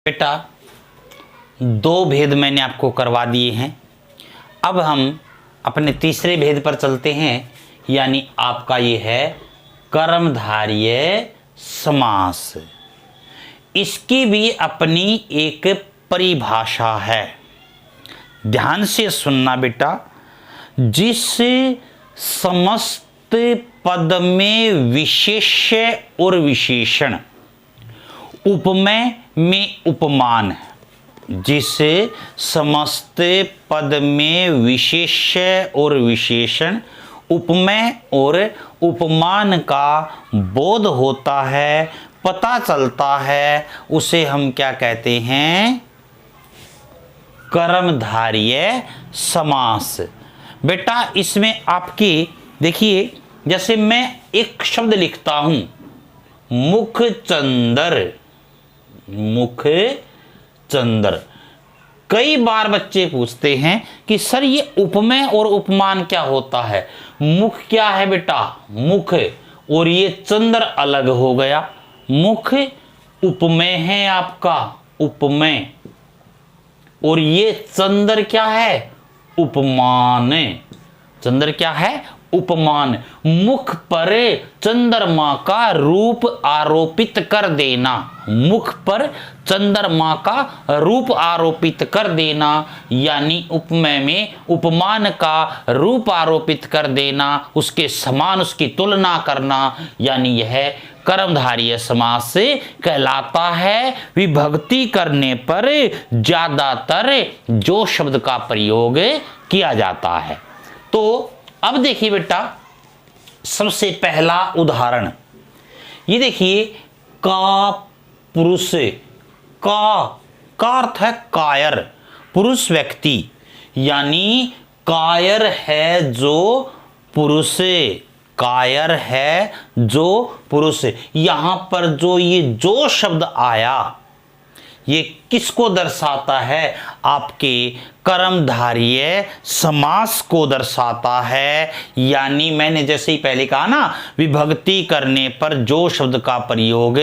बेटा दो भेद मैंने आपको करवा दिए हैं। अब हम अपने तीसरे भेद पर चलते हैं, यानी आपका ये है कर्मधारय समास। इसकी भी अपनी एक परिभाषा है, ध्यान से सुनना बेटा। जिस समस्त पद में विशेष्य और विशेषण, उपमेय में उपमान है, जिस समस्त पद में विशेष्य और विशेषण, उपमेय और उपमान का बोध होता है, पता चलता है, उसे हम क्या कहते हैं? कर्मधारय समास। बेटा इसमें आपकी देखिए, जैसे मैं एक शब्द लिखता हूं मुखचंदर, मुखचंदर। कई बार बच्चे पूछते हैं कि सर ये उपमेय और उपमान क्या होता है? मुख क्या है बेटा? मुख, और ये चंद्र अलग हो गया। मुख उपमेय है आपका, उपमेय, और ये चंद्र क्या है? उपमान। चंद्र क्या है? उपमान। मुख पर चंद्रमा का रूप आरोपित कर देना, मुख पर चंद्रमा का रूप आरोपित कर देना, यानी उपमेय में उपमान का रूप आरोपित कर देना, उसके समान उसकी तुलना करना, यानी यह कर्मधारय समास से कहलाता है। विभक्ति करने पर ज्यादातर जो शब्द का प्रयोग किया जाता है। तो अब देखिए बेटा, सबसे पहला उदाहरण ये देखिए, का पुरुष। का अर्थ है कायर, पुरुष व्यक्ति, यानी कायर है जो पुरुष, कायर है जो पुरुष। यहां पर जो ये जो शब्द आया, ये किसको दर्शाता है? आपके कर्मधारय समास को दर्शाता है। यानी मैंने जैसे ही पहले कहा ना, विभक्ति करने पर जो शब्द का प्रयोग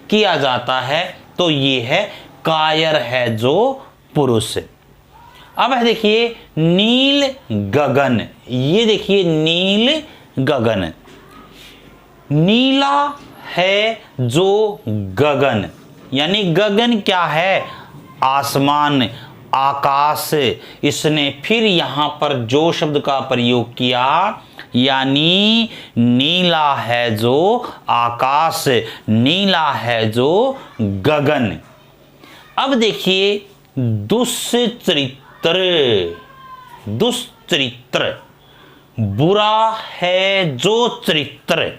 किया जाता है, तो ये है कायर है जो पुरुष। अब देखिए नील गगन, ये देखिए नील गगन, नीला है जो गगन, यानी गगन क्या है? आसमान, आकाश। इसने फिर यहां पर जो शब्द का प्रयोग किया, यानी नीला है जो आकाश, नीला है जो गगन। अब देखिए दुश्चरित्र, दुश्चरित्र, बुरा है जो चरित्र,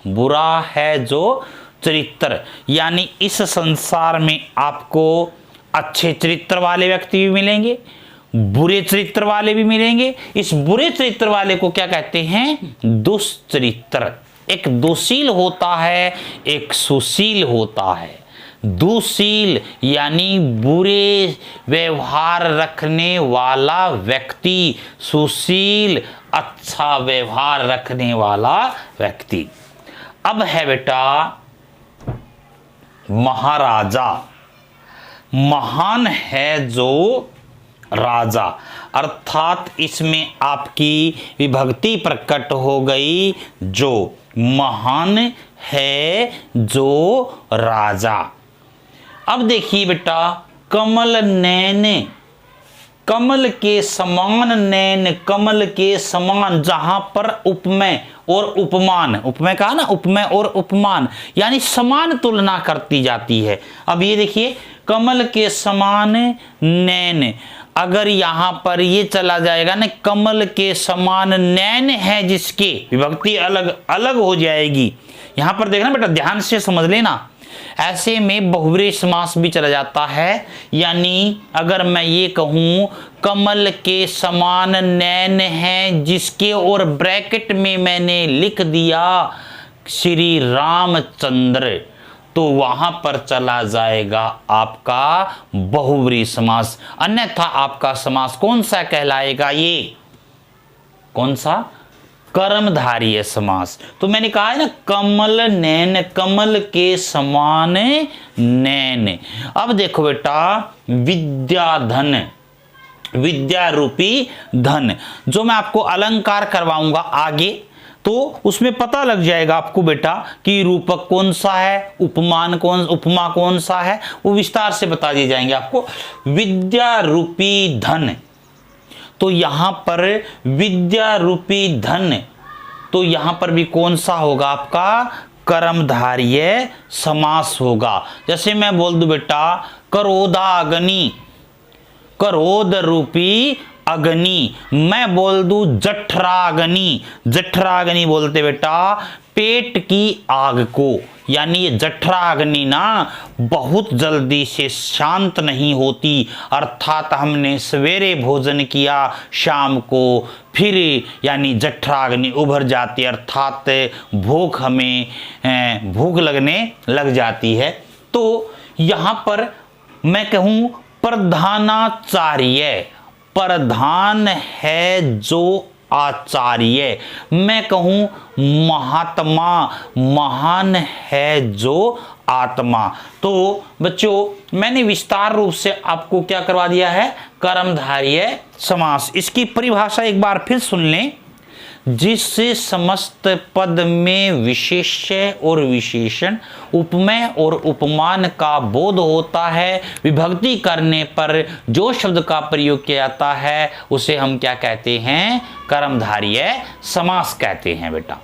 बुरा है जो चरित्र, यानी इस संसार में आपको अच्छे चरित्र वाले व्यक्ति भी मिलेंगे, बुरे चरित्र वाले भी मिलेंगे। इस बुरे चरित्र वाले को क्या कहते हैं? दुश्चरित्र। एक दुशील होता है, एक सुशील होता है। दुशील यानी बुरे व्यवहार रखने वाला व्यक्ति, सुशील अच्छा व्यवहार रखने वाला व्यक्ति। अब है बेटा महाराजा, महान है जो राजा, अर्थात इसमें आपकी विभक्ति प्रकट हो गई, जो महान है जो राजा। अब देखिए बेटा कमल नैन, कमल के समान नैन, कमल के समान, जहां पर उपमेय और उपमान, उपमेय कहा ना, उपमेय और उपमान, यानी समान तुलना करती जाती है। अब ये देखिए कमल के समान नैन, अगर यहां पर ये चला जाएगा ना, कमल के समान नैन है जिसके, विभक्ति अलग अलग हो जाएगी। यहां पर देखना बेटा, ध्यान से समझ लेना। ऐसे में बहुब्रीहि समास भी चला जाता है, यानी अगर मैं ये कहूं कमल के समान नैन है जिसके, और ब्रैकेट में मैंने लिख दिया श्री रामचंद्र, तो वहां पर चला जाएगा आपका बहुब्रीहि समास। अन्यथा आपका समास कौन सा कहलाएगा? ये कौन सा? कर्मधारय समास। तो मैंने कहा है ना, कमल नैन, कमल के समान नैन। अब देखो बेटा, विद्याधन, विद्या रूपी धन, जो मैं आपको अलंकार करवाऊंगा आगे, तो उसमें पता लग जाएगा आपको बेटा कि रूपक कौन सा है, उपमा कौन सा है, वो विस्तार से बता दिए जाएंगे आपको। विद्या रूपी धन, तो यहां पर विद्या रूपी धन, तो यहां पर भी कौन सा होगा आपका, कर्मधारय समास होगा। जैसे मैं बोल दूं बेटा, क्रोधाग्नि, क्रोध रूपी अग्नि, मैं बोल दूं जठराग्नि, जठराग्नि बोलते बेटा पेट की आग को, यानी ये जठराग्नि ना बहुत जल्दी से शांत नहीं होती, अर्थात हमने सवेरे भोजन किया शाम को फिर यानी जठराग्नि उभर जाती है, अर्थात भूख, हमें भूख लगने लग जाती है। तो यहाँ पर मैं कहूँ प्रधानाचार्य, प्रधान है जो आचार्य, मैं कहूं महात्मा, महान है जो आत्मा। तो बच्चों मैंने विस्तार रूप से आपको क्या करवा दिया है, कर्मधारय समास। इसकी परिभाषा एक बार फिर सुन लें। जिससे समस्त पद में विशेष्य और विशेषण, उपमेय और उपमान का बोध होता है, विभक्ति करने पर जो शब्द का प्रयोग किया जाता है उसे हम क्या कहते हैं, कर्मधारय समास कहते हैं बेटा।